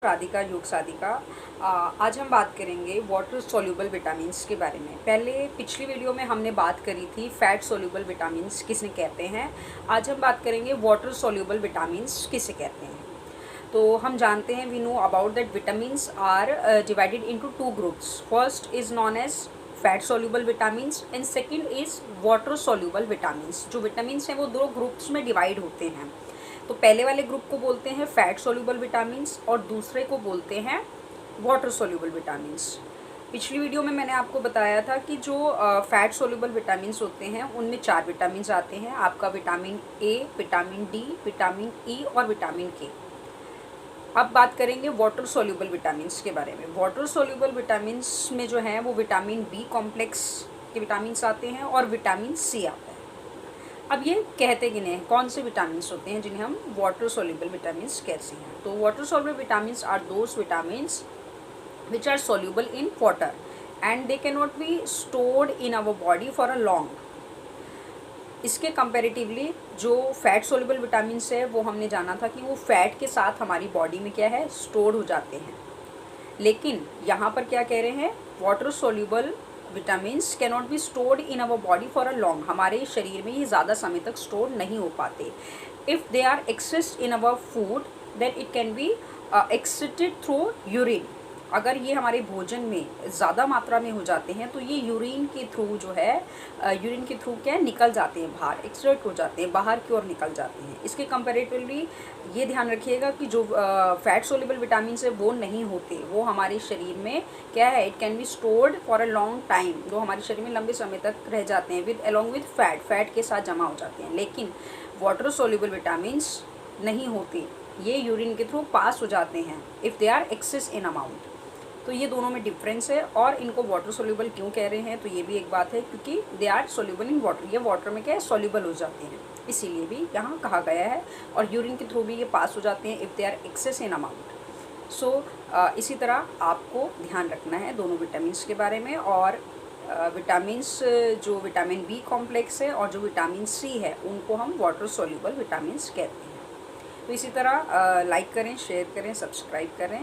राधिका योग साधिका। आज हम बात करेंगे वाटर सोल्यूबल विटामिन्स के बारे में। पहले पिछली वीडियो में हमने बात करी थी फैट सोल्यूबल विटामिन्स किसे कहते हैं। आज हम बात करेंगे वाटर सोल्यूबल विटामिन्स किसे कहते हैं। तो हम जानते हैं, we know about that vitamins are divided into two groups. First is known as fat soluble vitamins and second is water soluble vitamins. जो विटामिन्स हैं वो दो ग्रुप्स में डिवाइड होते हैं। तो पहले वाले ग्रुप को बोलते हैं फैट सोल्यूबल विटामिन्स और दूसरे को बोलते हैं वाटर सोल्यूबल विटामिन्स। पिछली वीडियो में मैंने आपको बताया था कि जो फैट सोल्यूबल विटामिन्स होते हैं उनमें 4 विटामिन्स आते हैं। आपका vitamin A, vitamin D, vitamin E और विटामिन के। अब बात करेंगे वाटर सोल्यूबल विटामिन्स के बारे में। वाटर सोल्यूबल विटामिन्स में जो है वो विटामिन बी कॉम्प्लेक्स के विटामिन्स आते हैं और विटामिन सी आता है। अब ये कहते कि नहीं कौन से विटामिन्स होते हैं जिन्हें हम वाटर सोल्यूबल विटामिन्स कहते हैं। तो water soluble vitamins are those vitamins which are soluble in water and they can not be stored in our body for a long. इसके कंपैरेटिवली जो फैट सोल्यूबल विटामिन्स है वो हमने जाना था कि वो फैट के साथ हमारी बॉडी में क्या है, स्टोर हो जाते हैं। लेकिन यहाँ पर क्या कह रहे हैं, water soluble vitamins can not be stored in our body for a long. हमारे शरीर में ये ज़्यादा समय तक स्टोर नहीं हो पाते। If they are excessed in our food then it can be excreted through urine. अगर ये हमारे भोजन में ज़्यादा मात्रा में हो जाते हैं तो ये यूरिन के थ्रू जो है यूरिन के थ्रू क्या निकल जाते हैं बाहर, एक्सट्रैक्ट हो जाते हैं, बाहर की ओर निकल जाते हैं। इसके कंपैरेटिवली ये ध्यान रखिएगा कि जो फैट सोल्यूबल विटामिन्स है वो नहीं होते, वो हमारे शरीर में क्या है, it can be stored for a long time, जो हमारे शरीर में लंबे समय तक रह जाते हैं विद अलॉन्ग विद फैट के साथ जमा हो जाते हैं। लेकिन वाटर सोल्यूबल विटामिन्स नहीं होते, ये यूरिन के थ्रू पास हो जाते हैं if they are excess in amount. तो ये दोनों में डिफरेंस है। और इनको वाटर सोल्यूबल क्यों कह रहे हैं, तो ये भी एक बात है क्योंकि they are soluble in water, ये वाटर में क्या है, सोल्यूबल हो जाते हैं, इसीलिए भी यहाँ कहा गया है। और यूरिन के थ्रू भी ये पास हो जाते हैं if they are excess in amount. So इसी तरह आपको ध्यान रखना है दोनों विटामिन्स के बारे में। और विटामिन्स जो विटामिन बी कॉम्प्लेक्स है और जो विटामिन सी है उनको हम वाटर सोल्यूबल विटामिन्स कहते हैं। तो इसी तरह लाइक करें, शेयर करें, सब्सक्राइब करें।